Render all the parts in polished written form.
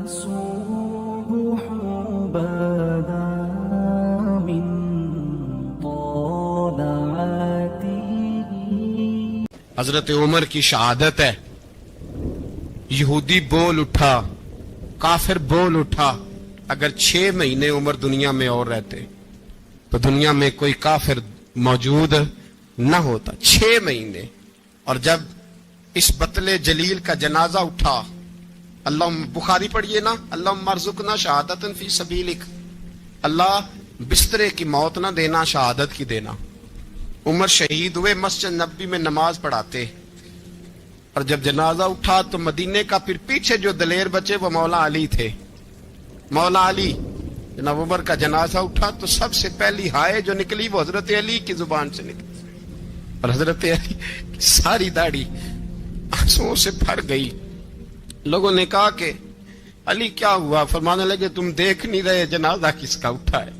الصبح بدا من طلعته. حضرت عمر کی شہادت ہے. یہودی بول اٹھا, کافر بول اٹھا, اگر 6 مہینے عمر دنیا میں اور رہتے تو دنیا میں کوئی کافر موجود نہ ہوتا. 6 مہینے. اور جب اس بطل جلیل کا جنازہ اٹھا, اللہ بخاری پڑھیے نا, اللہم ارزقنا شہادۃ فی سبیلک, اللہ بسترے کی موت نہ دینا, شہادت کی دینا. عمر شہید ہوئے, مسجد نبوی میں نماز پڑھاتے, اور جب جنازہ اٹھا تو مدینے کا پھر پیچھے جو دلیر بچے وہ مولا علی تھے. مولا علی, جناب عمر کا جنازہ اٹھا تو سب سے پہلی ہائے جو نکلی وہ حضرت علی کی زبان سے نکلی, اور حضرت علی کی ساری داڑھی آنسوؤں سے بھر گئی. لوگوں نے کہا کہ علی کیا ہوا؟ فرمانے لگے تم دیکھ نہیں رہے جنازہ کس کا اٹھا ہے,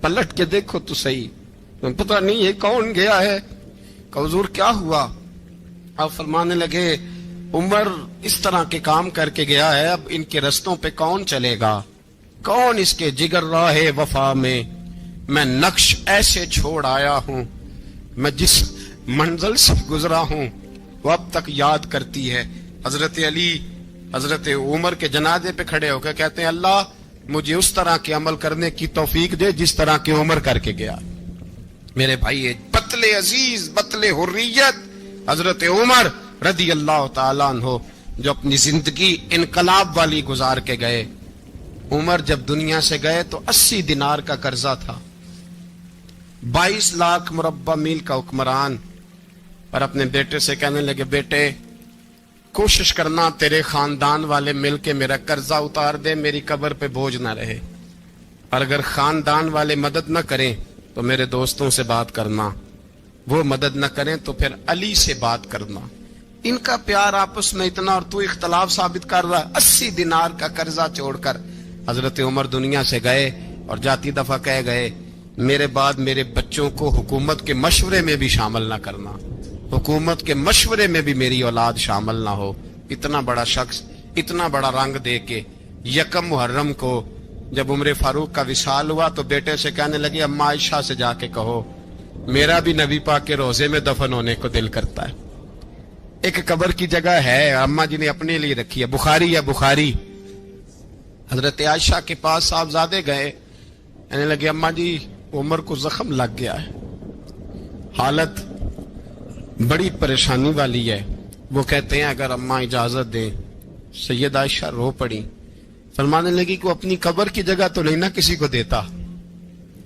پلٹ کے دیکھو تو صحیح, تمہیں پتہ نہیں ہے کون گیا ہے. کہ حضور کیا ہوا؟ آپ فرمانے لگے عمر اس طرح کے کام کر کے گیا ہے, اب ان کے رستوں پہ کون چلے گا؟ کون اس کے جگر راہ وفا میں؟ میں نقش ایسے چھوڑ آیا ہوں, میں جس منزل سے گزرا ہوں وہ اب تک یاد کرتی ہے. حضرت علی حضرت عمر کے جنازے پہ کھڑے ہو کے کہتے ہیں اللہ مجھے اس طرح کے عمل کرنے کی توفیق دے جس طرح کے عمر کر کے گیا. میرے بھائی, بطل عزیز, بطل حریت حضرت عمر رضی اللہ تعالیٰ عنہ, جو اپنی زندگی انقلاب والی گزار کے گئے. عمر جب دنیا سے گئے تو 80 دینار کا قرضہ تھا, 22 لاکھ مربع میل کا حکمران. اور اپنے بیٹے سے کہنے لگے بیٹے کوشش کرنا تیرے خاندان والے مل کے میرا قرضہ اتار دے, میری قبر پہ بوجھ نہ رہے, اور اگر خاندان والے مدد نہ کریں تو میرے دوستوں سے بات کرنا, وہ مدد نہ کریں تو پھر علی سے بات کرنا. ان کا پیار آپس میں اتنا, اور تو اختلاف ثابت کر رہا ہے. 80 دینار کا قرضہ چھوڑ کر حضرت عمر دنیا سے گئے, اور جاتی دفعہ کہہ گئے میرے بعد میرے بچوں کو حکومت کے مشورے میں بھی شامل نہ کرنا, حکومت کے مشورے میں بھی میری اولاد شامل نہ ہو. اتنا بڑا شخص اتنا بڑا رنگ دے کے 1 محرم کو جب عمر فاروق کا وصال ہوا تو بیٹے سے کہنے لگے اماں عائشہ سے جا کے کہو میرا بھی نبی پاک کے روزے میں دفن ہونے کو دل کرتا ہے. ایک قبر کی جگہ ہے اماں جی نے اپنے لیے رکھی ہے, بخاری ہے بخاری. حضرت عائشہ کے پاس صاحبزادے گئے, کہنے لگے اماں جی عمر کو زخم لگ گیا ہے, حالت بڑی پریشانی والی ہے. وہ کہتے ہیں اگر اماں اجازت دیں. سید عائشہ رو پڑی, فرمانے لگی کہ اپنی قبر کی جگہ تو نہیں نہ کسی کو دیتا,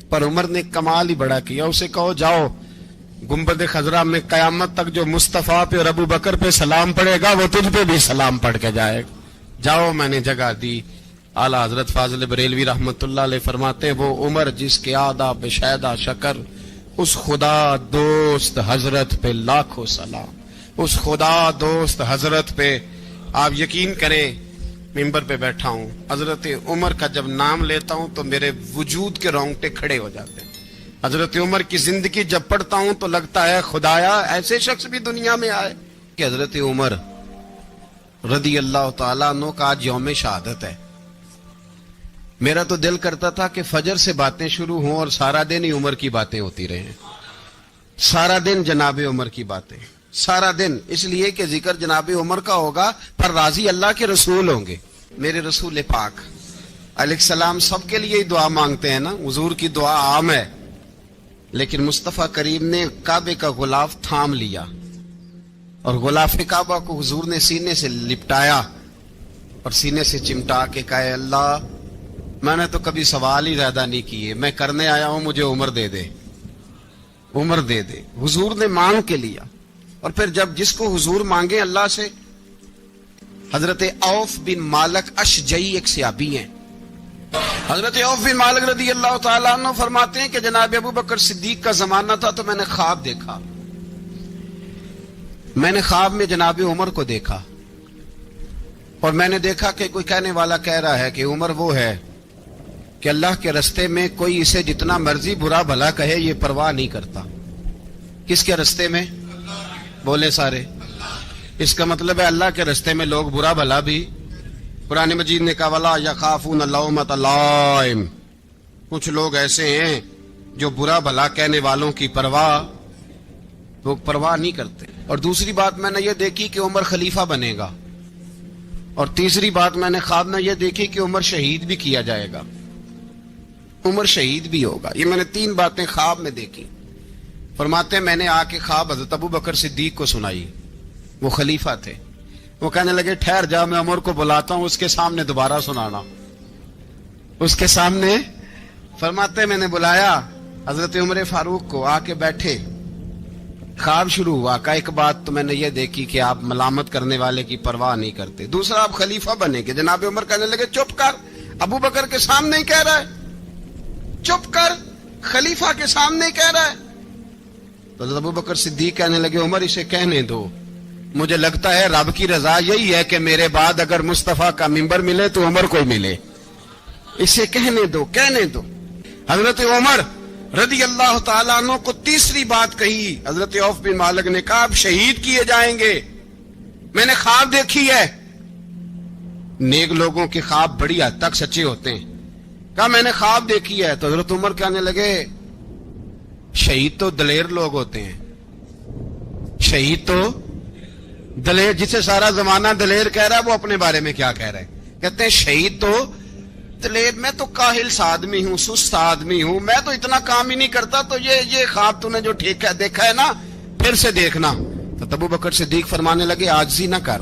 پر عمر نے کمال ہی بڑا کیا. اسے کہو جاؤ گنبد خضرا میں قیامت تک جو مصطفیٰ پہ اور ابو بکر پہ سلام پڑے گا وہ تجھ پہ بھی سلام پڑھ کے جائے گا, جاؤ میں نے جگہ دی. اعلیٰ حضرت فاضل بریلوی رحمت اللہ علیہ فرماتے ہیں وہ عمر جس کے آداب شیدہ شکر, اس خدا دوست حضرت پہ لاکھوں سلام, اس خدا دوست حضرت پہ. آپ یقین کریں ممبر پہ بیٹھا ہوں, حضرت عمر کا جب نام لیتا ہوں تو میرے وجود کے رونگٹے کھڑے ہو جاتے ہیں. حضرت عمر کی زندگی جب پڑھتا ہوں تو لگتا ہے خدایا ایسے شخص بھی دنیا میں آئے. کہ حضرت عمر رضی اللہ تعالیٰ عنہ کا آج یوم شہادت ہے. میرا تو دل کرتا تھا کہ فجر سے باتیں شروع ہوں اور سارا دن ہی عمر کی باتیں ہوتی رہیں, سارا دن جناب عمر کی باتیں, سارا دن. اس لیے کہ ذکر جناب عمر کا ہوگا پر راضی اللہ کے رسول ہوں گے. میرے رسول پاک علیہ السلام سب کے لیے ہی دعا مانگتے ہیں نا, حضور کی دعا عام ہے, لیکن مصطفیٰ کریم نے کعبے کا غلاف تھام لیا اور غلاف کعبہ کو حضور نے سینے سے لپٹایا اور سینے سے چمٹا کے کہا اللہ میں نے تو کبھی سوال ہی زیادہ نہیں کیے, میں کرنے آیا ہوں مجھے عمر دے دے, عمر دے دے. حضور نے مانگ کے لیا. اور پھر جب جس کو حضور مانگے اللہ سے, حضرت عوف بن مالک اشجعی ایک صحابی ہیں. حضرت عوف بن مالک رضی اللہ تعالیٰ عنہ فرماتے ہیں کہ جناب ابو بکر صدیق کا زمانہ تھا تو میں نے خواب دیکھا, میں نے خواب میں جناب عمر کو دیکھا, اور میں نے دیکھا کہ کوئی کہنے والا کہہ رہا ہے کہ عمر وہ ہے کہ اللہ کے رستے میں کوئی اسے جتنا مرضی برا بھلا کہے یہ پرواہ نہیں کرتا. کس کے رستے میں؟ بولے سارے. اس کا مطلب ہے اللہ کے رستے میں لوگ برا بھلا بھی قرآن مجید نے کہا وَلَا يَخَافُونَ لَوْمَةَ لَائِمٍ، کچھ لوگ ایسے ہیں جو برا بھلا کہنے والوں کی وہ پرواہ نہیں کرتے۔ اور دوسری بات میں نے یہ دیکھی کہ عمر خلیفہ بنے گا، اور تیسری بات میں نے خواب میں یہ دیکھی کہ عمر شہید بھی کیا جائے گا، عمر شہید بھی ہوگا۔ یہ میں نے 3 باتیں خواب میں دیکھی۔ فرماتے ہیں میں نے آ کے خواب حضرت ابو بکر صدیق کو سنائی، وہ خلیفہ تھے۔ وہ کہنے لگے ٹھہر جا، میں عمر کو بلاتا ہوں، اس کے سامنے دوبارہ سنانا، اس کے سامنے۔ فرماتے ہیں میں نے بلایا حضرت عمر فاروق کو، آ کے بیٹھے، خواب شروع ہوا۔ کا ایک بات تو میں نے یہ دیکھی کہ آپ ملامت کرنے والے کی پرواہ نہیں کرتے، دوسرا آپ خلیفہ بنے گے۔ جناب عمر کہنے لگے چپ کر، ابو بکر کے سامنے ہی کہہ رہا ہے، چپ کر، خلیفہ کے سامنے ہی کہہ رہا ہے۔ تو حضرت ابو بکر صدیق کہنے لگے عمر اسے کہنے دو، مجھے لگتا ہے رب کی رضا یہی ہے کہ میرے بعد اگر مصطفیٰ کا منبر ملے تو عمر کو ملے، اسے کہنے دو، کہنے دو۔ حضرت عمر رضی اللہ تعالیٰ عنہ کو تیسری بات کہی۔ حضرت عوف بن مالک نے کہا آپ شہید کیے جائیں گے، میں نے خواب دیکھی ہے۔ نیک لوگوں کے خواب بڑی حد تک سچے ہوتے ہیں۔ کہا میں نے خواب دیکھی ہے۔ تو حضرت عمر کہنے لگے شہید تو دلیر لوگ ہوتے ہیں، شہید تو دلیر، جسے سارا زمانہ دلیر کہہ رہا ہے وہ اپنے بارے میں کیا کہہ رہا ہے؟ کہتے ہیں شہید تو دلیر، میں تو کاہل سا آدمی ہوں، سست آدمی ہوں، میں تو اتنا کام ہی نہیں کرتا، تو یہ خواب تو نے جو دیکھا ہے نا پھر سے دیکھنا۔ تو ابو بکر صدیق فرمانے لگے عاجزی نہ کر،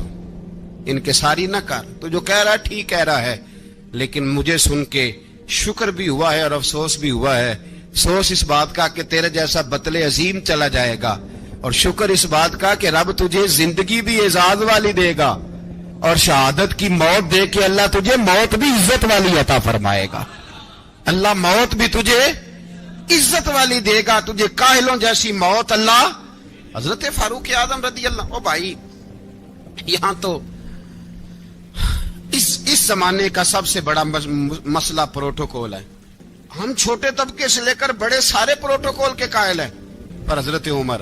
انکساری نہ کر، تو جو کہہ رہا ہے ٹھیک کہہ رہا ہے، لیکن مجھے سن کے شکر بھی ہوا ہے اور افسوس بھی ہوا ہے۔ افسوس اس بات کا کہ تیرے جیسا بطل عظیم چلا جائے گا، اور شکر اس بات کا کہ رب تجھے زندگی بھی اعزاز والی دے گا، اور شہادت کی موت دے کے اللہ تجھے موت بھی عزت والی عطا فرمائے گا۔ اللہ موت بھی تجھے عزت والی دے گا، تجھے کاہلوں جیسی موت اللہ۔ حضرت فاروق اعظم رضی اللہ، او بھائی یہاں تو اس زمانے کا سب سے بڑا مسئلہ پروٹوکول ہے۔ ہم چھوٹے طبقے سے لے کر بڑے سارے پروٹوکول کے قائل ہیں، پر حضرت عمر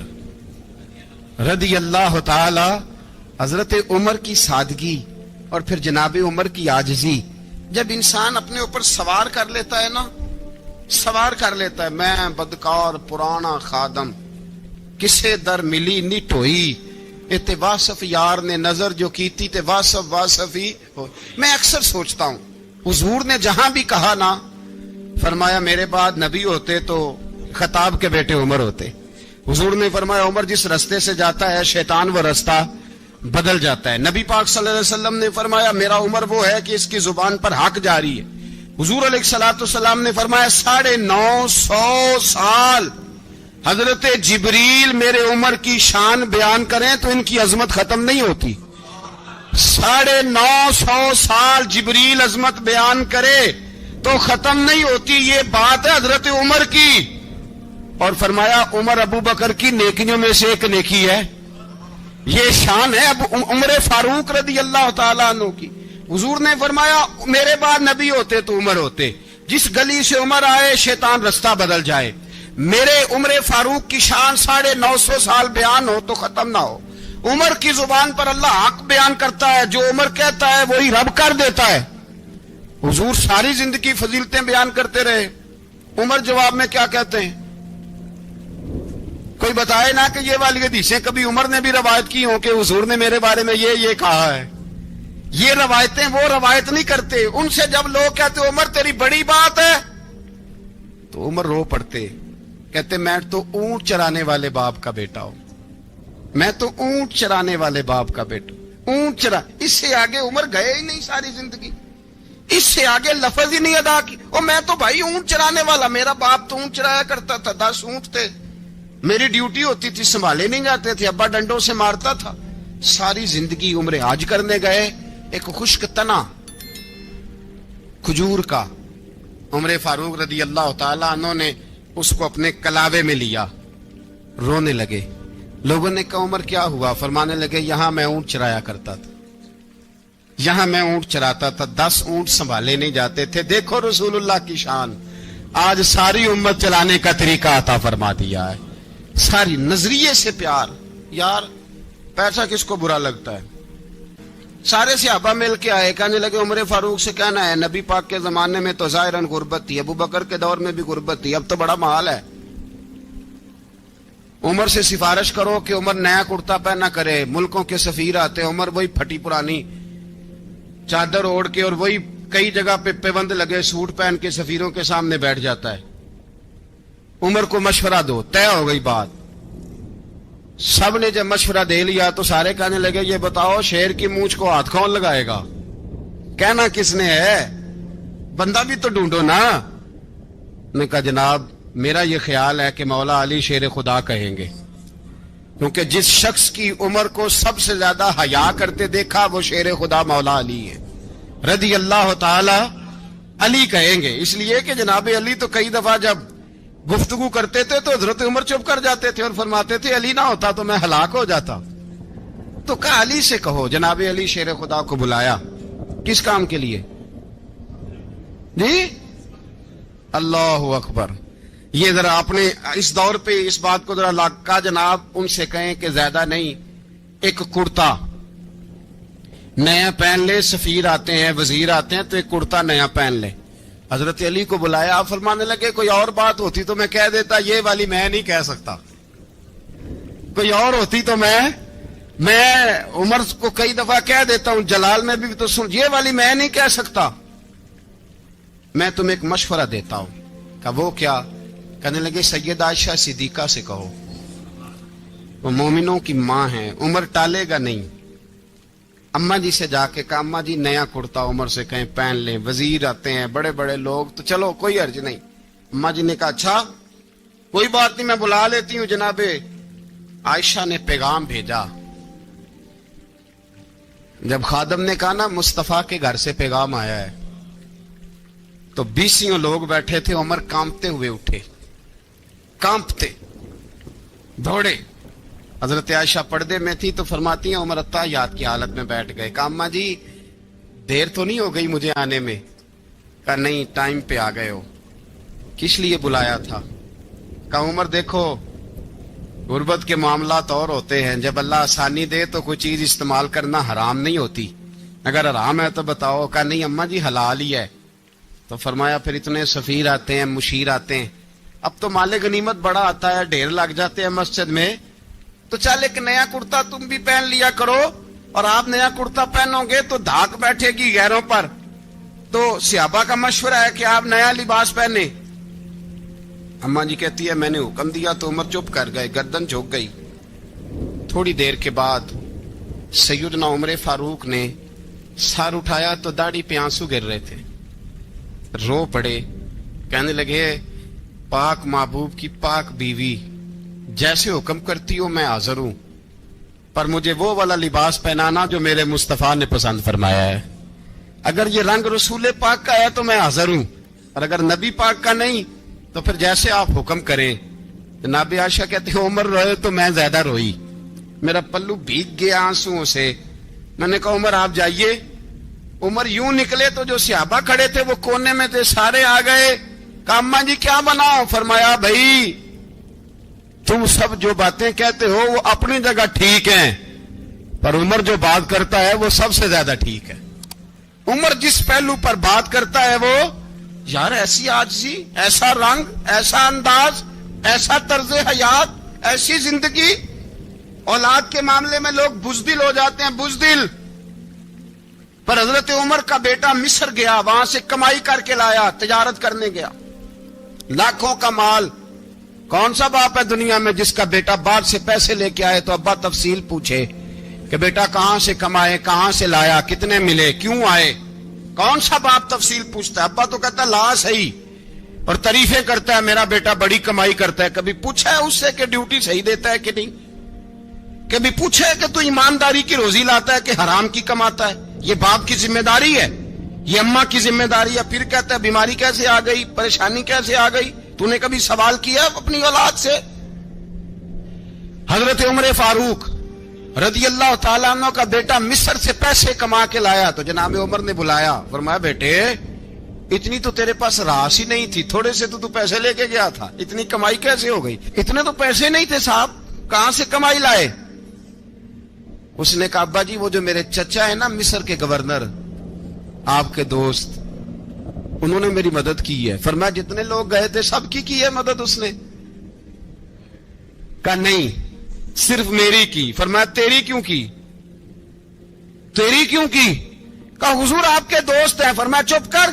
رضی اللہ تعالی، حضرت عمر کی سادگی اور پھر جناب عمر کی عاجزی، جب انسان اپنے اوپر سوار کر لیتا ہے نا، سوار کر لیتا ہے، میں بدکار پرانا خادم، کسے در ملی نٹ ہوئی، تے واصف یار نے نظر جو کیتی تے واصف ہی ہو۔ میں اکثر سوچتا ہوں حضور نے جہاں بھی کہا نا، فرمایا میرے بعد نبی ہوتے تو خطاب کے بیٹے عمر ہوتے۔ حضور نے فرمایا عمر جس رستے سے جاتا ہے شیطان وہ رستہ بدل جاتا ہے۔ نبی پاک صلی اللہ علیہ وسلم نے فرمایا میرا عمر وہ ہے کہ اس کی زبان پر حق جاری ہے۔ حضور علیہ الصلوۃ والسلام نے فرمایا 950 سال حضرت جبریل میرے عمر کی شان بیان کریں تو ان کی عظمت ختم نہیں ہوتی۔ 950 سال جبریل عظمت بیان کرے تو ختم نہیں ہوتی۔ یہ بات ہے حضرت عمر کی، اور فرمایا عمر ابو بکر کی نیکیوں میں سے ایک نیکی ہے، یہ شان ہے اب عمر فاروق رضی اللہ تعالیٰ عنہ کی۔ حضور نے فرمایا میرے بعد نبی ہوتے تو عمر ہوتے، جس گلی سے عمر آئے شیطان رستہ بدل جائے۔ میرے عمر فاروق کی شان 950 سال بیان ہو تو ختم نہ ہو۔ عمر کی زبان پر اللہ حق بیان کرتا ہے، جو عمر کہتا ہے وہی رب کر دیتا ہے۔ حضور ساری زندگی فضیلتیں بیان کرتے رہے، عمر جواب میں کیا کہتے ہیں؟ کوئی بتائے نا کہ یہ والی حدیثیں کبھی عمر نے بھی روایت کی ہوں کہ حضور نے میرے بارے میں یہ کہا ہے۔ یہ روایتیں وہ روایت نہیں کرتے، ان سے جب لوگ کہتے عمر تیری بڑی بات ہے تو عمر رو پڑتے، کہتے میں تو اونٹ چرانے والے باپ کا بیٹا ہوں، میں تو اونٹ چرانے والے باپ کا بیٹا، اونٹ چرا۔ اس سے آگے عمر گئے ہی نہیں ساری زندگی، اس سے آگے لفظ ہی نہیں ادا کی۔ اور میں تو بھائی اونٹ چرانے والا، میرا باپ تو اونٹ چرایا کرتا تھا، 10 اونٹ تھے، میری ڈیوٹی ہوتی تھی، سنبھالے نہیں جاتے تھے، ابا ڈنڈوں سے مارتا تھا۔ ساری زندگی عمر حج کرنے گئے، ایک خشک تنا کھجور کا عمر فاروق رضی اللہ تعالیٰ عنہ نے اس کو اپنے کلاوے میں لیا، رونے لگے۔ لوگوں نے کہا عمر کیا ہوا؟ فرمانے لگے یہاں میں اونٹ چرایا کرتا تھا، یہاں میں اونٹ چراتا تھا، 10 اونٹ سنبھالے نہیں جاتے تھے۔ دیکھو رسول اللہ کی شان، آج ساری امت چلانے کا طریقہ عطا فرما دیا ہے، ساری نظریے سے پیار۔ یار پیسہ کس کو برا لگتا ہے؟ سارے صحابہ مل کے آئے، کہنے لگے عمر فاروق سے کہنا ہے نبی پاک کے زمانے میں تو ظاہراً غربت تھی، ابو بکر کے دور میں بھی غربت تھی، اب تو بڑا محال ہے، عمر سے سفارش کرو کہ عمر نیا کرتا پہنا کرے۔ ملکوں کے سفیر آتے، عمر وہی پھٹی پرانی چادر اوڑھ کے اور وہی کئی جگہ پہ پیوند لگے سوٹ پہن کے سفیروں کے سامنے بیٹھ جاتا ہے۔ عمر کو مشورہ دو، طے ہو گئی بات۔ سب نے جب مشورہ دے لیا تو سارے کہنے لگے یہ بتاؤ شیر کی مونچھ کو ہاتھ کون لگائے گا؟ کہنا کس نے ہے؟ بندہ بھی تو ڈھونڈو نا۔ نے کہا جناب میرا یہ خیال ہے کہ مولا علی شیر خدا کہیں گے، کیونکہ جس شخص کی عمر کو سب سے زیادہ حیا کرتے دیکھا وہ شیر خدا مولا علی ہے رضی اللہ تعالی علی کہیں گے، اس لیے کہ جناب علی تو کئی دفعہ جب گفتگو کرتے تھے تو حضرت عمر چپ کر جاتے تھے اور فرماتے تھے علی نہ ہوتا تو میں ہلاک ہو جاتا۔ تو کہا علی سے کہو۔ جناب علی شیر خدا کو بلایا، کس کام کے لیے؟ جی اللہ اکبر۔ یہ ذرا اپنے اس دور پہ اس بات کو ذرا لاکا جناب ان سے کہیں کہ زیادہ نہیں، ایک کرتا نیا پہن لے، سفیر آتے ہیں وزیر آتے ہیں تو ایک کرتا نیا پہن لے۔ حضرت علی کو بلایا، آپ فرمانے لگے کوئی اور بات ہوتی تو میں کہہ دیتا، یہ والی میں نہیں کہہ سکتا، کوئی اور ہوتی تو میں عمر کو کئی دفعہ کہہ دیتا ہوں، جلال میں بھی تو سن، یہ والی میں نہیں کہہ سکتا، میں تمہیں ایک مشورہ دیتا ہوں۔ کہا وہ کیا؟ کہنے لگے سیدہ عائشہ صدیقہ سے کہو، وہ مومنوں کی ماں ہیں، عمر ٹالے گا نہیں۔ اماں جی سے جا کے کہا اماں جی نیا کرتا عمر سے کہیں پہن لیں، وزیر آتے ہیں بڑے بڑے لوگ تو چلو کوئی حرج نہیں۔ اماں جی نے کہا اچھا کوئی بات نہیں میں بلا لیتی ہوں۔ جناب عائشہ نے پیغام بھیجا، جب خادم نے کہا نا مصطفیٰ کے گھر سے پیغام آیا ہے تو 20 لوگ بیٹھے تھے، عمر کانپتے ہوئے اٹھے، کانپتے دوڑے۔ حضرت عائشہ پردے میں تھی تو فرماتی ہیں عمر اتحیات کی حالت میں بیٹھ گئے۔ کہا اماں جی دیر تو نہیں ہو گئی مجھے آنے میں؟ کہا نہیں ٹائم پہ آ گئے ہو۔ کس لیے بلایا تھا؟ کہا عمر دیکھو غربت کے معاملات اور ہوتے ہیں، جب اللہ آسانی دے تو کوئی چیز استعمال کرنا حرام نہیں ہوتی، اگر حرام ہے تو بتاؤ۔ کہا نہیں اماں جی حلال ہی ہے۔ تو فرمایا پھر اتنے سفیر آتے ہیں مشیر آتے ہیں، اب تو مال غنیمت بڑا آتا ہے، ڈھیر لگ جاتے ہیں مسجد میں، تو چل ایک نیا کرتا تم بھی پہن لیا کرو، اور آپ نیا کرتا پہنو گے تو دھاک بیٹھے گی غیروں پر۔ تو صحابہ کا مشورہ ہے کہ آپ نیا لباس پہنے۔ اماں جی کہتی ہے میں نے حکم دیا تو عمر چپ کر گئے، گردن جھک گئی۔ تھوڑی دیر کے بعد سیدنا عمر فاروق نے سر اٹھایا تو داڑھی پہ آنسو گر رہے تھے، رو پڑے، کہنے لگے پاک محبوب کی پاک بیوی جیسے حکم کرتی ہو میں حاضر ہوں، پر مجھے وہ والا لباس پہنانا جو میرے مصطفیٰ نے پسند فرمایا ہے، اگر یہ رنگ رسول پاک کا ہے تو میں حاضر ہوں، اور اگر نبی پاک کا نہیں تو پھر جیسے آپ حکم کریں۔ جناب عائشہ کہتے ہیں عمر روئے تو میں زیادہ روئی، میرا پلو بھیگ گیا آنسوؤں سے۔ میں نے کہا عمر آپ جائیے۔ عمر یوں نکلے تو جو صحابہ کھڑے تھے وہ کونے میں تھے، سارے آ گئے۔ کہا اماں جی کیا بناؤ؟ فرمایا بھائی تم سب جو باتیں کہتے ہو وہ اپنی جگہ ٹھیک ہیں، پر عمر جو بات کرتا ہے وہ سب سے زیادہ ٹھیک ہے۔ عمر جس پہلو پر بات کرتا ہے وہ یار ایسی عاجزی، ایسا رنگ، ایسا انداز، ایسا طرز حیات، ایسی زندگی، اولاد کے معاملے میں لوگ بزدل ہو جاتے ہیں، بزدل۔ پر حضرت عمر کا بیٹا مصر گیا، وہاں سے کمائی کر کے لایا، تجارت کرنے گیا، لاکھوں کا مال۔ کون سا باپ ہے دنیا میں جس کا بیٹا باپ سے پیسے لے کے آئے تو ابا تفصیل پوچھے کہ بیٹا کہاں سے کمائے، کہاں سے لایا، کتنے ملے، کیوں آئے؟ کون سا باپ تفصیل پوچھتا ہے؟ ابا تو کہتا ہے لا صحیح، اور تعریفیں کرتا ہے میرا بیٹا بڑی کمائی کرتا ہے۔ کبھی پوچھا ہے اس سے کہ ڈیوٹی صحیح دیتا ہے کہ نہیں؟ کبھی پوچھا ہے کہ تو ایمانداری کی روزی لاتا ہے کہ حرام کی کماتا ہے؟ یہ باپ کی ذمہ داری ہے، یہ اماں کی ذمہ داری ہے۔ پھر کہتا ہے بیماری کیسے آ گئی، پریشانی کیسے آ گئی؟ تو نے کبھی سوال کیا اپنی اولاد سے؟ حضرت عمر فاروق رضی اللہ تعالیٰ عنہ کا بیٹا مصر سے پیسے کما کے لایا تو جناب عمر نے بلایا، فرمایا بیٹے اتنی تو تیرے پاس راس ہی نہیں تھی، تھوڑے سے تو پیسے لے کے گیا تھا، اتنی کمائی کیسے ہو گئی؟ اتنے تو پیسے نہیں تھے صاحب، کہاں سے کمائی لائے؟ اس نے کہا ابا جی وہ جو میرے چچا ہے نا مصر کے گورنر آپ کے دوست انہوں نے میری مدد کی ہے. فرمایا جتنے لوگ گئے تھے سب کی ہے مدد اس نے؟ کہا نہیں صرف میری کی. فرمایا تیری کیوں کی؟ تیری کیوں کی؟ کہا حضور آپ کے دوست ہیں. فرمایا چپ کر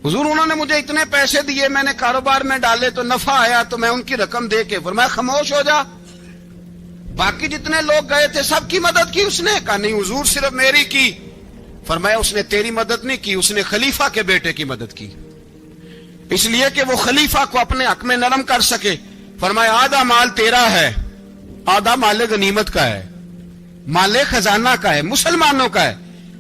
حضور انہوں نے مجھے اتنے پیسے دیے میں نے کاروبار میں ڈالے تو نفع آیا تو میں ان کی رقم دے کے. فرمایا خاموش ہو جا باقی جتنے لوگ گئے تھے سب کی مدد کی اس نے؟ کہا نہیں حضور صرف میری کی. فرمایا اس نے تیری مدد نہیں کی اس نے خلیفہ کے بیٹے کی مدد کی اس لیے کہ وہ خلیفہ کو اپنے حق میں نرم کر سکے. فرمایا آدھا مال تیرا ہے آدھا مال غنیمت کا ہے مال خزانہ کا ہے مسلمانوں کا ہے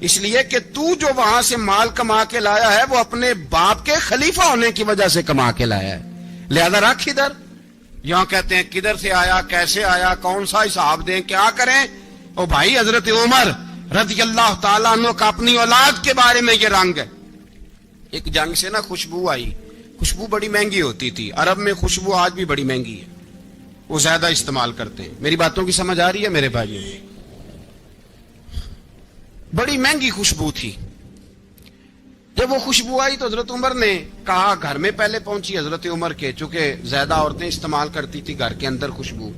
اس لیے کہ تو جو وہاں سے مال کما کے لایا ہے وہ اپنے باپ کے خلیفہ ہونے کی وجہ سے کما کے لایا ہے لہذا رکھ ادھر. یہاں کہتے ہیں کدھر سے آیا کیسے آیا کون سا حساب دیں کیا کریں. او بھائی حضرت عمر رضی اللہ تعالیٰ عنہ کا اپنی اولاد کے بارے میں یہ رنگ ہے. ایک جنگ سے نا خوشبو آئی. خوشبو بڑی مہنگی ہوتی تھی عرب میں خوشبو آج بھی بڑی مہنگی ہے وہ زیادہ استعمال کرتے ہیں. میری باتوں کی سمجھ آ رہی ہے میرے بھائیوں؟ بڑی مہنگی خوشبو تھی. جب وہ خوشبو آئی تو حضرت عمر نے کہا گھر میں پہلے پہنچی حضرت عمر کے چونکہ زیادہ عورتیں استعمال کرتی تھی گھر کے اندر خوشبو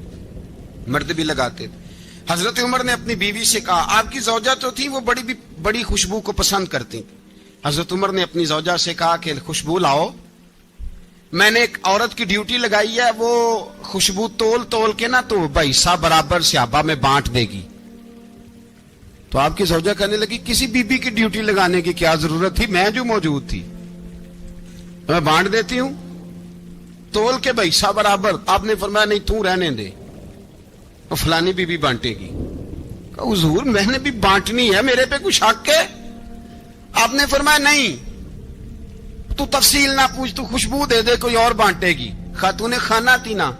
مرد بھی لگاتے تھے. حضرت عمر نے اپنی بیوی سے کہا آپ کی زوجہ تو تھی وہ بڑی خوشبو کو پسند کرتی. حضرت عمر نے اپنی زوجہ سے کہا کہ خوشبو لاؤ میں نے ایک عورت کی ڈیوٹی لگائی ہے وہ خوشبو تول تول کے نا تو حصہ برابر صحابہ میں بانٹ دے گی. تو آپ کی زوجہ کہنے لگی کسی بی بی کی ڈیوٹی لگانے کی کیا ضرورت تھی میں جو موجود تھی میں بانٹ دیتی ہوں تول کے حصہ برابر. آپ نے فرمایا نہیں تو رہنے دے فلانی بی بی بانٹے گی. حضور میں نے بھی بانٹنی ہے میرے پہ کچھ حق ہے؟ آپ نے فرمایا نہیں تو تفصیل نہ پوچھ تو خوشبو دے دے کوئی اور بانٹے گی. خاتون خانہ تھی نا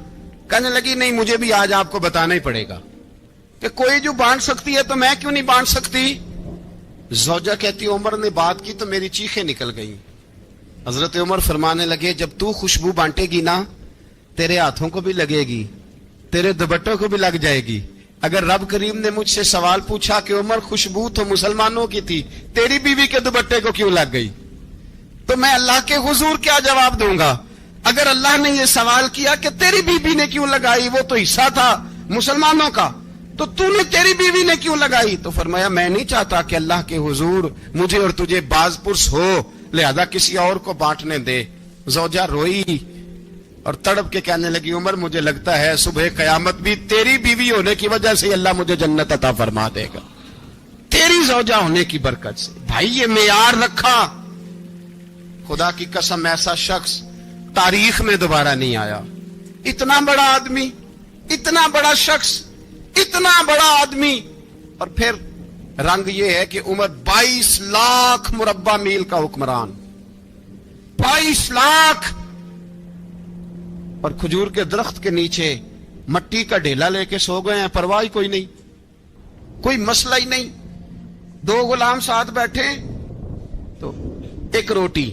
کہنے لگی نہیں مجھے بھی آج آپ کو بتانا ہی پڑے گا کہ کوئی جو بانٹ سکتی ہے تو میں کیوں نہیں بانٹ سکتی. زوجہ کہتی عمر نے بات کی تو میری چیخیں نکل گئیں. حضرت عمر فرمانے لگے جب تو خوشبو بانٹے گی نا تیرے ہاتھوں کو بھی لگے گی تیرے دوپٹوں کو بھی لگ جائے گی. اگر رب کریم نے مجھ سے سوال پوچھا کہ عمر خوشبو تو مسلمانوں کی تھی تیری بیوی کے دوپٹے کو کیوں لگ گئی تو میں اللہ کے حضور کیا جواب دوں گا. اگر اللہ نے یہ سوال کیا کہ تیری بیوی نے کیوں لگائی وہ تو حصہ تھا مسلمانوں کا تو نے تیری بیوی نے کیوں لگائی تو فرمایا میں نہیں چاہتا کہ اللہ کے حضور مجھے اور تجھے باز پرس ہو لہذا کسی اور کو بانٹنے دے. زوجہ روئی اور تڑپ کے کہنے لگی عمر مجھے لگتا ہے صبح قیامت بھی تیری بیوی ہونے کی وجہ سے اللہ مجھے جنت عطا فرما دے گا تیری زوجہ ہونے کی برکت سے. بھائی یہ معیار رکھا خدا کی قسم ایسا شخص تاریخ میں دوبارہ نہیں آیا. اتنا بڑا آدمی اتنا بڑا شخص اتنا بڑا آدمی اور پھر رنگ یہ ہے کہ عمر 22 لاکھ مربع میل کا حکمران 22 لاکھ اور کھجور کے درخت کے نیچے مٹی کا ڈھیلا لے کے سو گئے ہیں پرواہ کوئی نہیں کوئی مسئلہ ہی نہیں. 2 غلام ساتھ بیٹھے تو ایک روٹی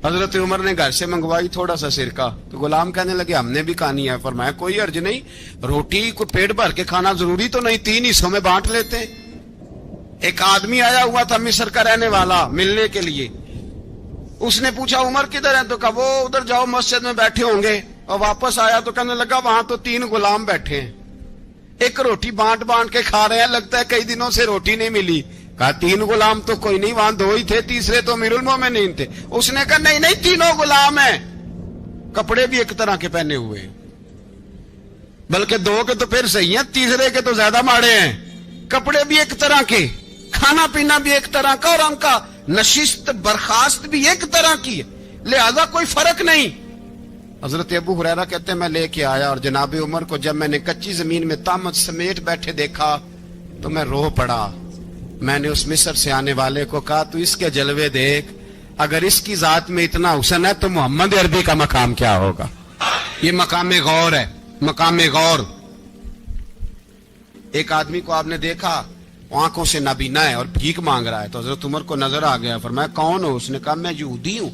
حضرت عمر نے گھر سے منگوائی تھوڑا سا سرکہ تو غلام کہنے لگے ہم نے بھی کھانی ہے. فرمایا کوئی حرج نہیں روٹی کو پیٹ بھر کے کھانا ضروری تو نہیں 3 حصوں میں بانٹ لیتے. ایک آدمی آیا ہوا تھا مصر کا رہنے والا ملنے کے لیے اس نے پوچھا عمر کدھر ہے تو کہا وہ ادھر جاؤ مسجد میں بیٹھے ہوں گے اور واپس آیا تو کہنے لگا وہاں تو 3 غلام بیٹھے ہیں ایک روٹی بانٹ بانٹ کے کھا رہے ہیں لگتا ہے کئی دنوں سے روٹی نہیں ملی. کہا 3 غلام تو کوئی نہیں وہاں 2 ہی تھے تیسرے تو امیر المومنین تھے. اس نے کہا نہیں 3 غلام ہیں کپڑے بھی ایک طرح کے پہنے ہوئے ہیں بلکہ 2 کے تو پھر صحیح ہیں تیسرے کے تو زیادہ ماڑے ہیں. کپڑے بھی ایک طرح کے کھانا پینا بھی ایک طرح کا اور ان کا نشست برخاست بھی ایک طرح کی ہے لہذا کوئی فرق نہیں. حضرت ابو ہریرہ کہتے ہیں میں لے کے آیا اور جناب عمر کو جب میں نے کچی زمین میں تامت سمیٹ بیٹھے دیکھا تو میں رو پڑا. میں نے اس مصر سے آنے والے کو کہا تو اس کے جلوے دیکھ اگر اس کی ذات میں اتنا حسن ہے تو محمد عربی کا مقام کیا ہوگا. یہ مقام غور ہے مقام غور. ایک آدمی کو آپ نے دیکھا آنکھوں سے نابینا ہے اور بھیک مانگ رہا ہے تو حضرت عمر کو نظر آ گیا. فرمایا کون ہو؟ اس نے کہا میں یہودی ہوں.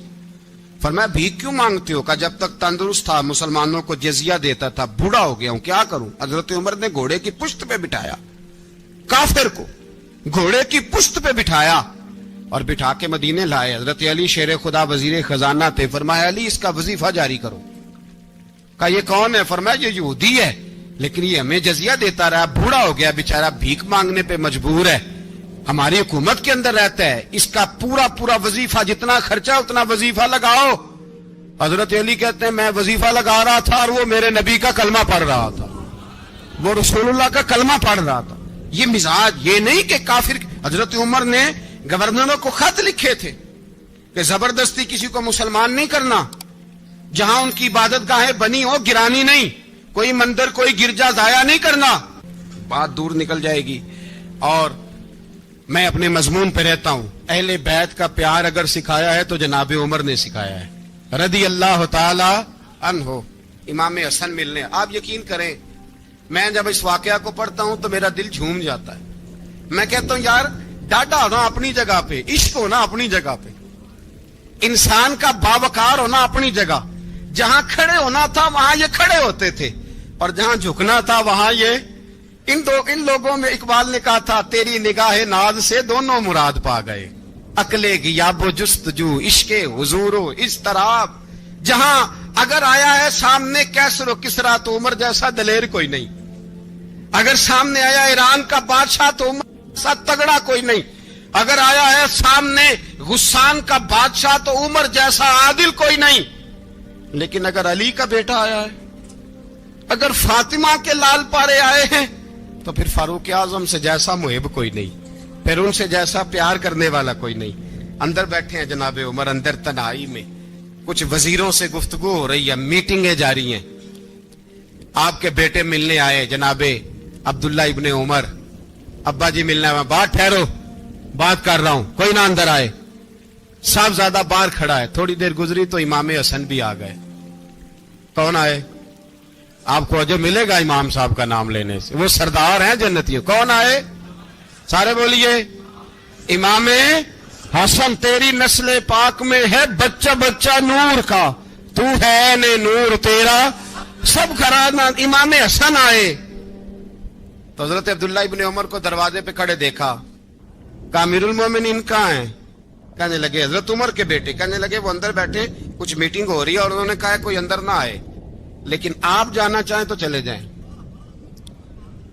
فرمایا بھیک کیوں مانگتے ہو؟ کہا جب تک تندرست تھا مسلمانوں کو جزیہ دیتا تھا، بوڑھا ہو گیا ہوں کیا کروں؟ حضرت عمر نے گھوڑے کی پشت پہ بٹھایا کافر کو، گھوڑے کی پشت پہ بٹھایا اور بٹھا کے مدینے لائے۔ حضرت علی شیر خدا وزیر خزانہ تھے، فرمایا علی اس کا وظیفہ جاری کرو۔ کہا یہ کون ہے؟ فرمایا یہ یہودی ہے لیکن یہ ہمیں جزیہ دیتا رہا، بوڑھا ہو گیا بیچارہ، بھیک مانگنے پہ مجبور ہے، ہماری حکومت کے اندر رہتا ہے، اس کا پورا وظیفہ جتنا خرچہ اتنا وظیفہ لگاؤ۔ حضرت علی کہتے ہیں میں وظیفہ لگا رہا تھا اور وہ میرے نبی کا کلمہ پڑھ رہا تھا، وہ رسول اللہ کا کلمہ پڑھ رہا تھا۔ یہ مزاج، یہ نہیں کہ کافر۔ حضرت عمر نے گورنروں کو خط لکھے تھے کہ زبردستی کسی کو مسلمان نہیں کرنا، جہاں ان کی عبادت گاہیں بنی ہو گرانی نہیں، کوئی مندر کوئی گرجا ضائع نہیں کرنا۔ بات دور نکل جائے گی اور میں اپنے مضمون پہ رہتا ہوں۔ اہل بیت کا پیار اگر سکھایا ہے تو جناب عمر نے سکھایا ہے رضی اللہ تعالی عنہ۔ امام حسن ملنے، آپ یقین کریں میں جب اس واقعہ کو پڑھتا ہوں تو میرا دل جھوم جاتا ہے۔ میں کہتا ہوں یار ڈاڈا ہونا اپنی جگہ پہ، عشق ہونا اپنی جگہ پہ، انسان کا باوقار ہونا اپنی جگہ، جہاں کھڑے ہونا تھا وہاں یہ کھڑے ہوتے تھے اور جہاں جھکنا تھا وہاں یہ ان لوگوں میں اقبال نے کہا تھا تیری نگاہ ناز سے دونوں مراد پا گئے، عقل غیاب و جستجو، عشق حضور و اضطراب۔ جہاں اگر آیا ہے سامنے کیسر و کسرا تو عمر جیسا دلیر کوئی نہیں، اگر سامنے آیا ایران کا بادشاہ تو عمر جیسا تگڑا کوئی نہیں، اگر آیا ہے سامنے غسان کا بادشاہ تو عمر جیسا عادل کوئی نہیں، لیکن اگر علی کا بیٹا آیا ہے، اگر فاطمہ کے لال پارے آئے ہیں تو پھر فاروق اعظم سے جیسا محب کوئی نہیں، پھر ان سے جیسا پیار کرنے والا کوئی نہیں۔ اندر بیٹھے ہیں جناب عمر، اندر تنہائی میں کچھ وزیروں سے گفتگو ہو رہی ہے، میٹنگیں جاری ہیں۔ آپ کے بیٹے ملنے آئے جناب عبداللہ ابن عمر، ابا جی ملنا ہے، بات ٹھہرو بات کر رہا ہوں، کوئی نہ اندر آئے۔ صاحبزادہ باہر کھڑا ہے، تھوڑی دیر گزری تو امام حسن بھی آ گئے۔ کون آئے؟ آپ کو جو ملے گا امام صاحب کا نام لینے سے، وہ سردار ہیں جنتیوں۔ کون آئے؟ سارے بولیے امام حسن، تیری نسل پاک میں ہے بچہ بچہ نور کا، تو ہے نے نور تیرا سب گھرانہ۔ امام حسن آئے تو حضرت عبداللہ ابن عمر کو دروازے پہ کھڑے دیکھا، کہا امیر المومنین کہاں ہیں؟ کہنے لگے حضرت عمر کے بیٹے۔ کہنے لگے وہ اندر بیٹھے، کچھ میٹنگ ہو رہی ہے اور انہوں نے کہا کوئی اندر نہ آئے، لیکن آپ جانا چاہیں تو چلے جائیں،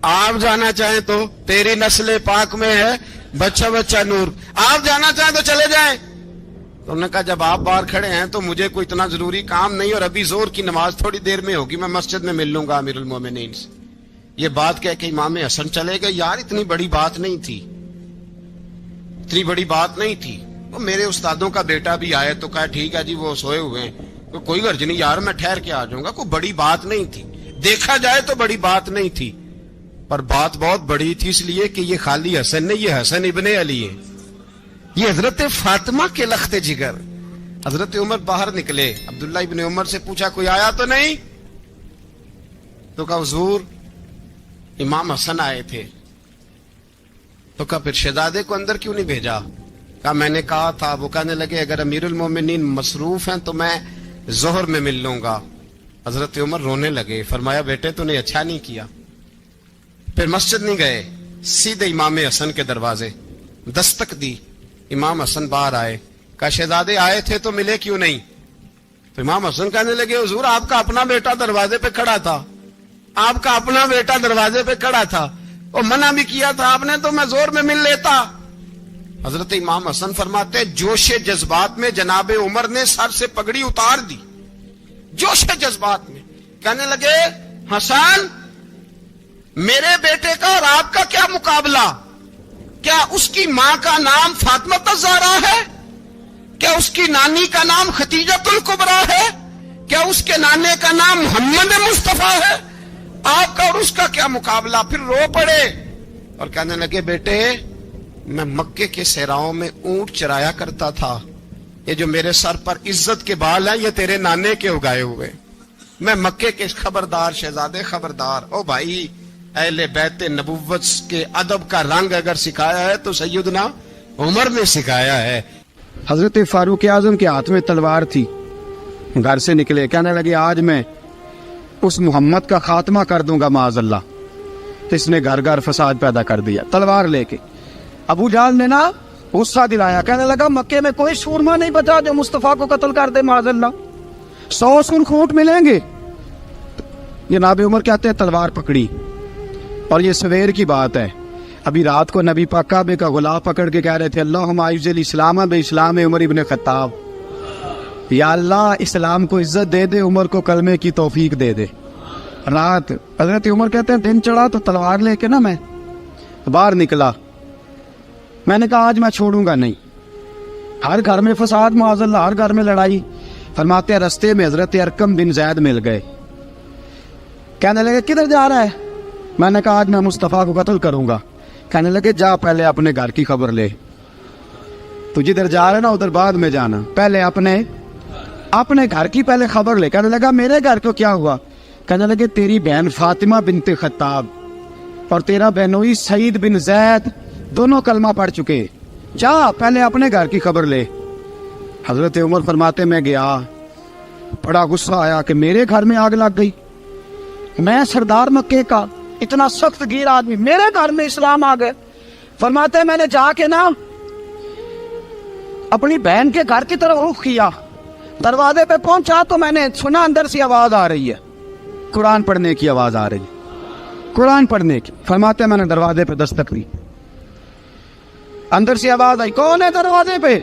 آپ جانا چاہیں تو، تیری نسل پاک میں ہے بچہ بچہ نور، آپ جانا چاہیں تو چلے جائیں۔ تو انہوں نے کہا جب آپ باہر کھڑے ہیں تو مجھے کوئی اتنا ضروری کام نہیں، اور ابھی زور کی نماز تھوڑی دیر میں ہوگی، میں مسجد میں مل لوں گا امیر المومنین سے۔ یہ بات کہہ کے امام حسن چلے گئے۔ یار اتنی بڑی بات نہیں تھی، اتنی بڑی بات نہیں تھی۔ وہ میرے استادوں کا بیٹا بھی آئے تو کہا ٹھیک ہے جی وہ سوئے ہوئے ہیں، کوئی غرض نہیں یار میں ٹھہر کے آ جاؤں گا، کوئی بڑی بات نہیں تھی، دیکھا جائے تو بڑی بات نہیں تھی، پر بات بہت بڑی تھی اس لیے کہ یہ خالی حسن نہیں، یہ حسن ابن علی ہے، یہ حضرت فاطمہ کے لخت جگر۔ حضرت عمر باہر نکلے، عبداللہ ابن عمر سے پوچھا کوئی آیا تو نہیں؟ تو کہا حضور امام حسن آئے تھے۔ تو کہا پھر شہزادے کو اندر کیوں نہیں بھیجا؟ کہا میں نے کہا تھا۔ وہ کہنے لگے اگر امیر المومنین مصروف ہیں تو میں ظہر میں مل لوں گا۔ حضرت عمر رونے لگے، فرمایا بیٹے تو نے اچھا نہیں کیا۔ پھر مسجد نہیں گئے، سیدھے امام حسن کے دروازے دستک دی، امام حسن باہر آئے، کہا شہزادے آئے تھے تو ملے کیوں نہیں؟ تو امام حسن کہنے لگے حضور آپ کا اپنا بیٹا دروازے پہ کھڑا تھا، آپ کا اپنا بیٹا دروازے پہ کھڑا تھا، اور منع بھی کیا تھا آپ نے تو میں زور میں مل لیتا۔ حضرت امام حسن فرماتے جوش جذبات میں جناب عمر نے سر سے پگڑی اتار دی، جوش جذبات میں کہنے لگے حسن میرے بیٹے کا اور آپ کا کیا مقابلہ؟ کیا اس کی ماں کا نام فاطمہ الزہرا ہے؟ کیا اس کی نانی کا نام خدیجۃ الکبریٰ ہے؟ کیا اس کے نانے کا نام محمد مصطفیٰ ہے؟ آپ کا اور اس کا کیا مقابلہ؟ پھر رو پڑے اور کہنے لگے بیٹے میں مکے کے صحراؤں میں اونٹ چرایا کرتا تھا، یہ جو میرے سر پر عزت کے بال ہیں یہ تیرے نانے کے اگائے ہوئے، میں مکے کے خبردار شہزادے خبردار۔ او بھائی اہل بیت نبوت کے ادب کا رنگ اگر سکھایا ہے تو سیدنا عمر نے سکھایا ہے۔ حضرت فاروق اعظم کے ہاتھ میں تلوار تھی، گھر سے نکلے, کہنے لگے آج میں اس محمد کا خاتمہ کر دوں گا معاذ اللہ. تو اس نے گھر گھر فساد پیدا کر دیا تلوار لے کے. ابو جہل نے نا غصہ دلایا, کہنے لگا مکے میں کوئی سورما نہیں بچا جو مصطفیٰ کو قتل کر دے معاذ اللہ, 100 سرخوٹ ملیں گے. جناب عمر کہتے ہیں تلوار پکڑی, اور یہ سویر کی بات ہے. ابھی رات کو نبی پاک کعبے کا غلاف پکڑ کے کہہ رہے تھے اللہم اعز الاسلام باسلام عمر ابن خطاب, یا اللہ اسلام کو عزت دے دے, عمر کو کلمے کی توفیق دے دے. رات حضرت عمر کہتے ہیں دن چڑھا تو تلوار لے کے نا میں باہر نکلا. میں نے کہا آج میں چھوڑوں گا نہیں. ہر گھر میں فساد معاذ اللہ, ہر گھر میں لڑائی. فرماتے ہیں رستے میں حضرت ارقم بن زید مل گئے, کہنے لگے کدھر جا رہا ہے؟ میں نے کہا آج میں مصطفیٰ کو قتل کروں گا. کہنے لگے جا پہلے اپنے گھر کی خبر لے, تو جدھر جا رہے نا ادھر بعد میں جانا, پہلے اپنے گھر کی پہلے خبر لے. کہنے لگا میرے گھر کو کیا ہوا؟ کہنے لگے تیری بہن فاطمہ بنت خطاب اور تیرا بہنوئی سعید بن زید دونوں کلمہ پڑھ چکے, جا پہلے اپنے گھر کی خبر لے. حضرت عمر فرماتے میں گیا, بڑا غصہ آیا کہ میرے گھر میں آگ لگ گئی. میں سردار مکے کا اتنا سخت گیر آدمی, میرے گھر میں اسلام آ گئے. فرماتے میں نے جا کے نا اپنی بہن کے گھر کی طرف رخ کیا, دروازے پہ پہنچا تو میں نے سنا اندر سے آواز آ رہی ہے, قرآن پڑھنے کی آواز آ رہی, قرآن پڑھنے کی. فرماتے میں نے دروازے پہ دستک دی, اندر سے آواز آئی کون ہے دروازے پہ؟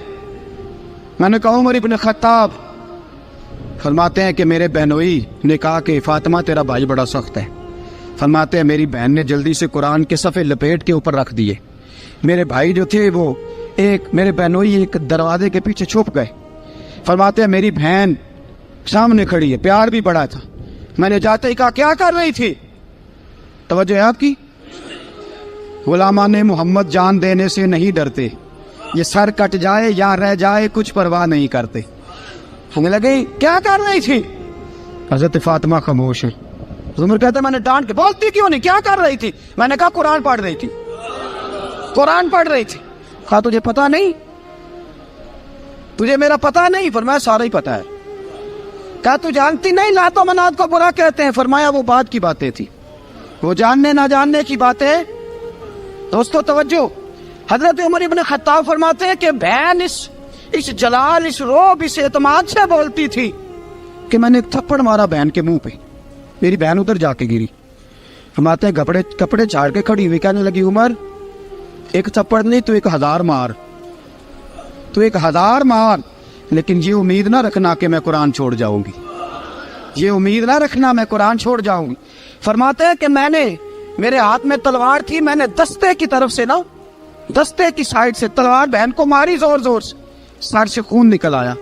میں نے کہا عمر ابن خطاب. فرماتے ہیں کہ میرے بہنوئی نے کہا کہ فاطمہ تیرا بھائی بڑا سخت ہے. فرماتے ہیں میری بہن نے جلدی سے قرآن کے صفحے لپیٹ کے اوپر رکھ دیے. میرے بھائی جو تھے وہ میرے بہنوئی ایک دروازے کے پیچھے چھپ گئے. فرماتے ہیں میری بہن سامنے کھڑی ہے, پیار بھی بڑا تھا. میں نے جاتے ہی کہا کیا کر رہی تھی؟ توجہ ہے آپ کی؟ غلامان محمد جان دینے سے نہیں ڈرتے, یہ سر کٹ جائے یا رہ جائے کچھ پرواہ نہیں کرتے. ہمیں لگے کیا کر رہی تھی؟ حضرت فاطمہ خاموش ہیں. عمر کہتا ہے میں نے ڈانٹ کے, بولتی کیوں نہیں, کیا کر رہی تھی؟ میں نے کہا قرآن پڑھ رہی تھی, قرآن پڑھ رہی تھی. کہا تجھے پتا نہیں, تجھے میرا پتا نہیں؟ فرمایا سارا ہی پتا ہے. کہا تو جانتی نہیں لات و منات کو برا کہتے ہیں؟ فرمایا وہ بات کی باتیں تھی, وہ جاننے نہ جاننے کی باتیں. دوستو توجہ, حضرت عمر ابن خطاب فرماتے ہیں کہ بہن اس جلال, اس روب, اس اعتماد سے بولتی تھی کہ میں نے ایک تھپڑ مارا بہن کے منہ پہ, میری بہن ادھر جا کے گری. فرماتے ہیں کپڑے جھاڑ کے کھڑی ہوئی, کہنے لگی عمر ایک تھپڑ نہیں تو 1000 مار, تو 1000 مار, لیکن یہ امید نہ رکھنا کہ میں قرآن چھوڑ جاؤں گی, یہ امید نہ رکھنا میں قرآن چھوڑ جاؤں گی. فرماتے ہیں کہ میرے ہاتھ میں تلوار تھی, میں نے دستے کی طرف سے نا, دستے کی سائڈ سے تلوار بہن کو ماری زور زور سے, سر سے خون نکل آیا.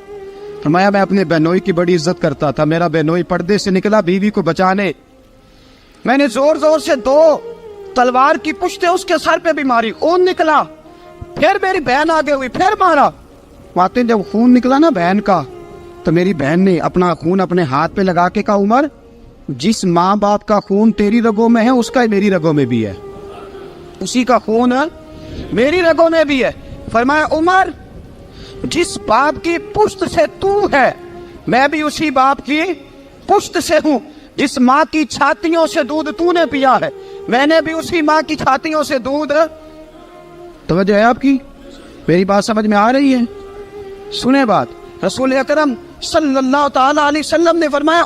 فرمایا میں اپنے بہنوئی کی بڑی عزت کرتا تھا, میرا بہنوئی پردے سے نکلا بیوی کو بچانے, میں نے زور زور سے 2 تلوار کی پشتیں اس کے سر پہ بھی ماری, خون نکلا. پھر میری بہن آگے ہوئی, پھر مارا. واقعی جب خون نکلا نا بہن کا, تو میری بہن نے اپنا خون اپنے ہاتھ پہ لگا کے کہا عمر جس ماں باپ کا خون تیری رگوں میں ہے اس کا میری رگوں میں بھی ہے, اسی کا خون میری رگوں میں بھی ہے. فرمایا عمر جس باپ کی پشت سے تو ہے میں بھی اسی باپ کی پشت سے ہوں, جس ماں کی چھاتیوں سے دودھ تو نے پیا ہے میں نے بھی اسی ماں کی چھاتیوں سے دودھ. توجہ ہے آپ کی؟ میری بات سمجھ میں آ رہی ہے؟ سنیں بات. رسول اکرم صلی اللہ تعالیٰ علیہ وسلم نے فرمایا,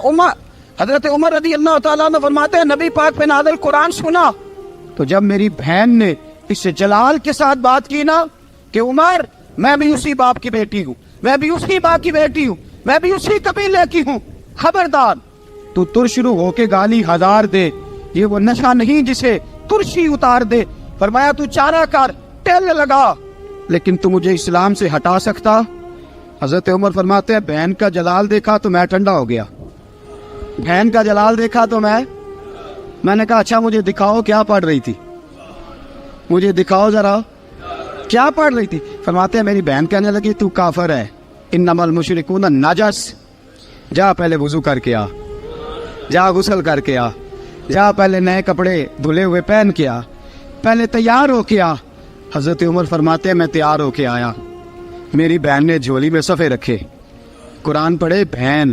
حضرت عمر رضی اللہ تعالیٰ نے فرماتے ہیں نبی پاک پہ نازل قرآن سنا تو جب میری بہن نے اس جلال کے ساتھ بات کی نا کہ عمر میں بھی اسی باپ کی بیٹی ہوں, میں بھی اسی باپ کی بیٹی ہوں, میں بھی اسی قبیلے کی ہوں, خبردار تو ترشرو ہو کے گالی 1000 دے, یہ وہ نشہ نہیں جسے ترشی اتار دے. فرمایا تو چارہ کر, ٹیل لگا, لیکن تو مجھے اسلام سے ہٹا سکتا؟ حضرت عمر فرماتے ہیں بہن کا جلال دیکھا تو میں ٹھنڈا ہو گیا, بہن کا جلال دیکھا تو میں نے کہا اچھا مجھے دکھاؤ کیا پڑھ رہی تھی, مجھے دکھاؤ ذرا کیا پڑھ رہی تھی. فرماتے ہیں میری بہن کہنے لگی تو کافر ہے, انما المشرکون نجس, جا پہلے وضو کر کے آ, جا غسل کر کے آ, جا پہلے نئے کپڑے دھلے ہوئے پہن کے آ, پہلے تیار ہو کے آ. حضرت عمر فرماتے ہیں میں تیار ہو کے آیا, میری بہن نے جھولی میں صفحے رکھے, قرآن پڑھے بہن,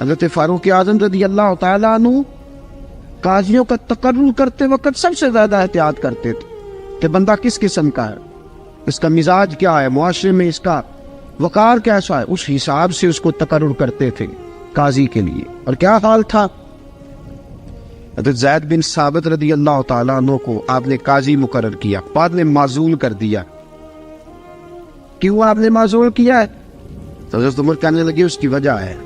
حضرت فاروق اعظم رضی اللہ تعالیٰ عنہ قاضیوں کا تقرر کرتے وقت سب سے زیادہ احتیاط کرتے تھے کہ بندہ کس قسم کا ہے، اس کا مزاج کیا ہے، معاشرے میں اس کا وقار کیسا ہے، اس حساب سے اس کو تقرر کرتے تھے قاضی کے لیے۔ اور کیا حال تھا؟ حضرت زید بن ثابت رضی اللہ تعالیٰ عنہ کو آپ نے قاضی مقرر کیا، بعد میں معزول کر دیا۔ کیوں آپ نے معزول کیا ہے؟ تو حضرت عمر کہنے لگے اس کی وجہ ہے،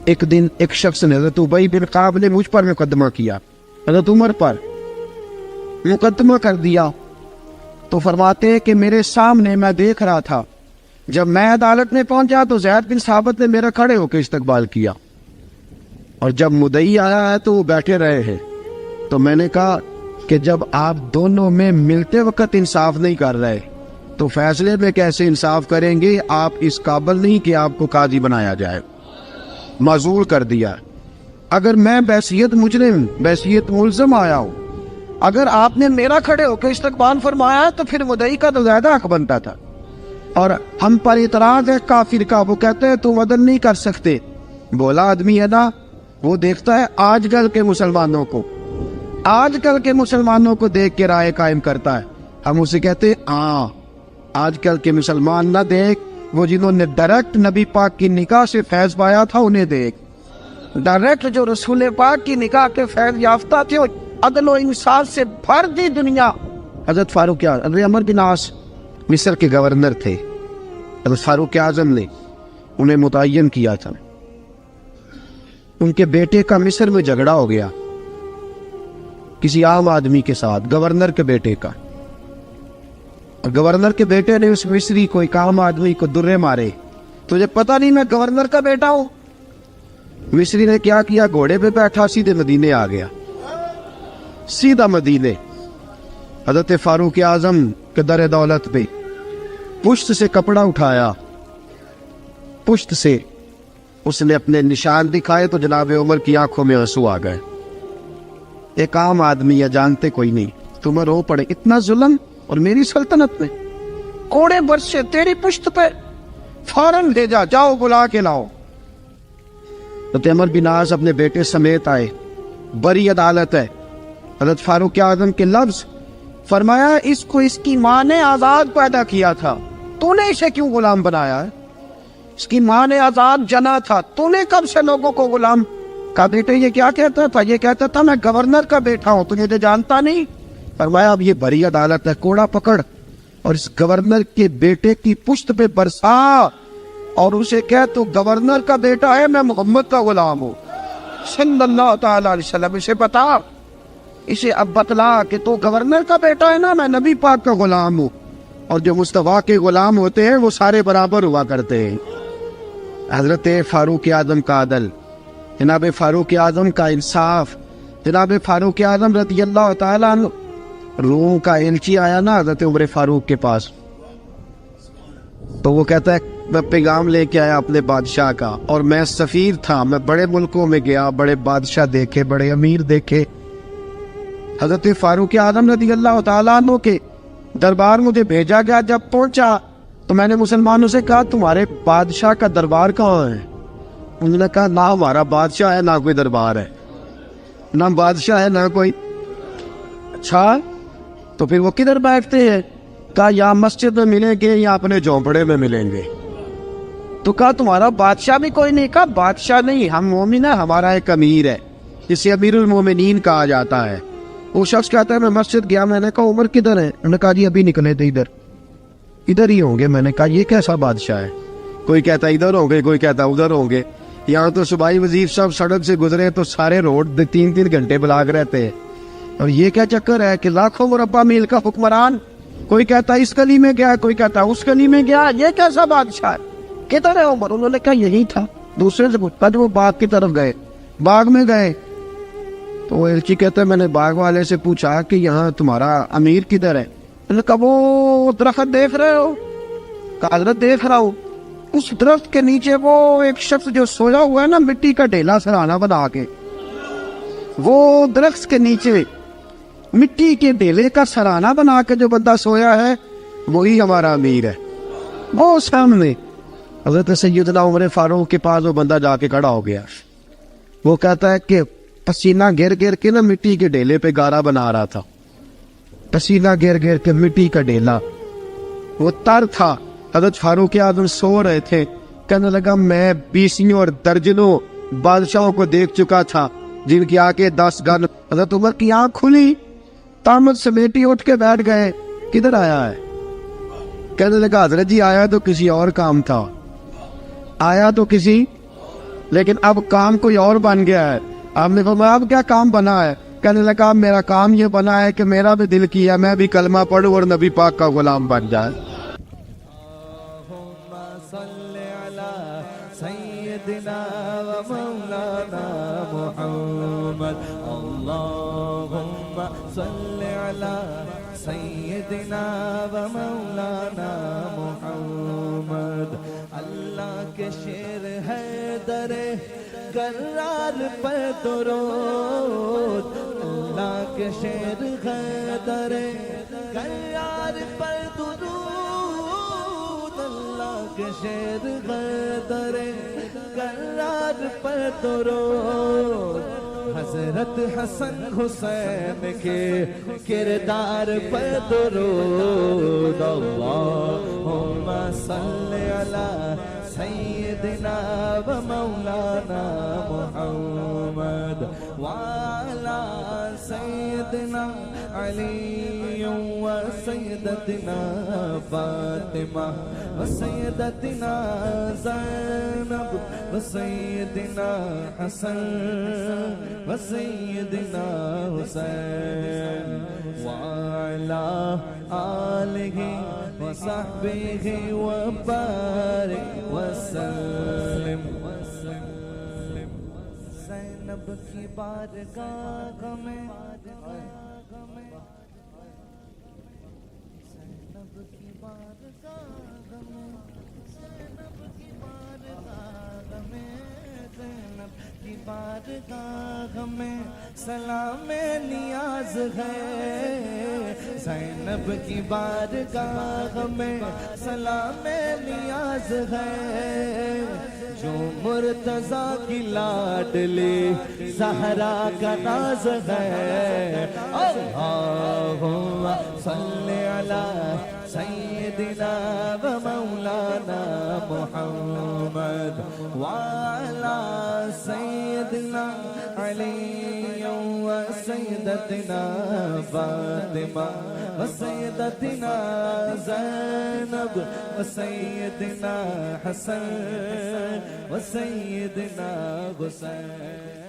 ایک دن ایک شخص نے حضرت ابی بن کعب نے مجھ پر مقدمہ کیا، حضرت عمر پر مقدمہ کر دیا، تو فرماتے ہیں کہ میرے سامنے میں دیکھ رہا تھا، جب میں عدالت میں پہنچا تو زید بن ثابت نے میرا کھڑے ہو کے استقبال کیا، اور جب مدعی آیا ہے تو وہ بیٹھے رہے ہیں۔ تو میں نے کہا کہ جب آپ دونوں میں ملتے وقت انصاف نہیں کر رہے تو فیصلے میں کیسے انصاف کریں گے؟ آپ اس قابل نہیں کہ آپ کو قاضی بنایا جائے، معزول کر دیا۔ اگر میں بحیثیت مجرم، بحیثیت ملزم آیا ہوں، اگر آپ نے میرا کھڑے ہو کے استقبال فرمایا تو پھر مدعی کا تو زیادہ حق بنتا تھا، اور ہم پر اعتراض ہے کافر کا، وہ کہتے ہیں تم عدل نہیں کر سکتے۔ بولا آدمی ہے نا، وہ دیکھتا ہے آج کل کے مسلمانوں کو، آج کل کے مسلمانوں کو دیکھ کے رائے قائم کرتا ہے۔ ہم اسے کہتے ہیں ہاں آج کل کے مسلمان نہ دیکھ، وہ جنہوں نے ڈائریکٹ نبی پاک کی نکاح سے فیض پایا تھا انہیں دیکھ، ڈائریکٹ جو رسول پاک کی نکاح کے فیض یافتہ تھے، عدل و انصاف سے بھر دی دنیا۔ حضرت فاروق اعظم، حضرت عمر بن عاص مصر کے گورنر تھے، حضرت فاروق اعظم نے انہیں متعین کیا تھا۔ ان کے بیٹے کا مصر میں جھگڑا ہو گیا کسی عام آدمی کے ساتھ، گورنر کے بیٹے کا، اور گورنر کے بیٹے نے اس مصری کو، ایک عام آدمی کو درے مارے۔ تجھے پتہ نہیں میں گورنر کا بیٹا ہوں؟ مصری نے کیا کیا؟ گھوڑے پہ بیٹھا سیدھے مدینے آ گیا، سیدھا مدینے۔ حضرت فاروق اعظم کے در دولت پہ پشت سے کپڑا اٹھایا، پشت سے اس نے اپنے نشان دکھائے تو جناب عمر کی آنکھوں میں آنسو آ گئے۔ ایک عام آدمی ہے، جانتے کوئی نہیں، تمہیں رو پڑے، اتنا ظلم، اور میری سلطنت میں کوڑے برسے تیری پشت پہ، فوراً لے جا، جاؤ بلا کے لاؤ۔ حضرت عمر بن عاص اپنے بیٹے سمیت آئے، بڑی عدالت ہے۔ حضرت فاروق اعظم کے لفظ، فرمایا اس کو اس کی ماں نے آزاد پیدا کیا تھا، تو نے اسے کیوں غلام بنایا ہے؟ اس کی ماں نے آزاد جنا تھا، تو نے کب سے لوگوں کو غلام کا؟ بیٹے یہ کیا کہتا تھا؟ یہ کہتا تھا میں گورنر کا بیٹا ہوں، تجھے تو جانتا نہیں۔ فرمایا اب یہ بڑی عدالت ہے، کوڑا پکڑ اور اس گورنر کے بیٹے کی پشت پہ برسا، اور اسے کہہ تو گورنر کا بیٹا ہے، میں محمد کا غلام ہوں صلی اللہ تعالی علیہ وسلم۔ اسے بتا، اسے اب بتلا کہ تو گورنر کا بیٹا ہے نا، میں نبی پاک کا غلام ہوں، اور جو مصطفیٰ کے غلام ہوتے ہیں وہ سارے برابر ہوا کرتے ہیں۔ حضرت فاروق اعظم کا عدل، جناب فاروق اعظم کا انصاف، جناب فاروق اعظم رضی اللہ تعالیٰ عنہ۔ روم کا ایلچی آیا نا حضرت عمر فاروق کے پاس، تو وہ کہتا ہے میں پیغام لے کے آیا اپنے بادشاہ کا، اور میں سفیر تھا، میں بڑے ملکوں میں گیا، بڑے بادشاہ دیکھے، بڑے امیر دیکھے۔ حضرت فاروق اعظم رضی اللہ تعالیٰ عنہ کے دربار مجھے بھیجا گیا۔ جب پہنچا تو میں نے مسلمانوں سے کہا تمہارے بادشاہ کا دربار کہاں ہے؟ انہوں نے کہا نہ ہمارا بادشاہ ہے نہ کوئی دربار ہے، نہ بادشاہ ہے نہ کوئی۔ اچھا تو پھر وہ کدھر بیٹھتے ہیں؟ کہا یا مسجد میں ملیں گے یا اپنے جھونپڑے میں ملیں گے۔ تو کہا تمہارا بادشاہ بھی کوئی نہیں؟ کہا بادشاہ نہیں، ہم مومن ہیں، ہمارا ایک امیر ہے جسے امیر المومنین کہا جاتا ہے۔ وہ شخص کہتا ہے میں مسجد گیا، میں نے کہا عمر کدھر ہے؟ انہوں نے کہا جی ابھی نکلے تھے، ادھر ہی ہوں گے۔ میں نے کہا یہ کیسا بادشاہ ہے؟ کوئی کہتا ادھر ہوں گے، کوئی کہتا ادھر ہوں گے۔ یہاں تو صوبائی وزیر صاحب سڑک سے گزرے تو سارے روڈ 3 گھنٹے بلاک رہتے ہیں، اور یہ کیا چکر ہے کہ لاکھوں مربع میل کا حکمران، کوئی کہتا اس گلی میں گیا، کوئی کہتا اس گلی میں گیا، یہ کیسا بادشاہ ہے؟ کدھر ہے عمر؟ انہوں نے کہا یہی تھا۔ دوسرے سے پوچھا جو وہ باغ کی طرف گئے، باغ میں گئے تو وہ ایلچی کہتا ہے میں نے باغ والے سے پوچھا کہ یہاں تمہارا امیر کدھر ہے؟ انہوں نے کہا وہ درخت دیکھ رہے ہو؟ کہا حضرت دیکھ رہا ہوں۔ اس درخت کے نیچے وہ ایک شخص جو سویا ہوا ہے نا، مٹی کا ڈھیلا سرہانہ بنا کے، وہ درخت کے نیچے مٹی کے ڈھیلے کا سرہانہ بنا کے جو بندہ سویا ہے وہی ہمارا امیر ہے۔ وہ سامنے حضرت سیدنا عمر فاروق کے پاس وہ بندہ جا کے کھڑا ہو گیا. وہ کہتا ہے کہ پسینہ گر گر کے نا مٹی کے ڈھیلے پہ گارا بنا رہا تھا. پسینہ گر گر کے مٹی کا ڈھیلا وہ تر تھا. حضرت فاروق اعظم سو رہے تھے. کہنے لگا میں 20 اور درجنوں بادشاہوں کو دیکھ چکا تھا جن کی آنکھیں 10 گن. حضرت عمر کی آنکھ کھلی, تامت سمیٹی اٹھ کے بیٹھ گئے. کدھر آیا ہے؟ کہنے لگا حضرت جی آیا تو کسی اور کام تھا, آیا تو کسی, لیکن اب کام کوئی اور بن گیا ہے. آپ نے فرمایا اب کیا کام بنا ہے؟ کہنے لگا اب میرا کام یہ بنا ہے کہ میرا بھی دل کیا میں بھی کلمہ پڑھوں اور نبی پاک کا غلام بن جائے. سيدنا ومولانا محمد اللهم صل على سيدنا ومولانا محمد. اللہ کے شیر ہے در کرار پر درود, اللہ کے شیر ہے در کرار پر درود, اللہ کے شیر ہے در کرار پر درود. حضرت حسن حسین کے کردار پر درود. اللہم صل علی سیدنا و مولانا محمد وعلی سیدنا علی و سیدتنا فاطمہ و سیدتنا زینب و سیدنا حسن و سیدنا حسین وعلی آلہ و صحبہ و بارک وسلم. زینب کی بارگاہ میں زینب کی بارگاہ میں زینب کی بارگاہ میں زینب کی بارگاہ میں سلام نیاز ہے. زینب کی بارگاہ میں سلام نیاز ہے. جو مرتضیٰ کی لاڈلی زہرا کا ناز ہے. اللہم صلی علی سیدنا و مولانا محمد وعلی سیدنا علی و سیدتنا فاطمہ و سیدتنا زینب و سیدنا حسن و سیدنا حسین.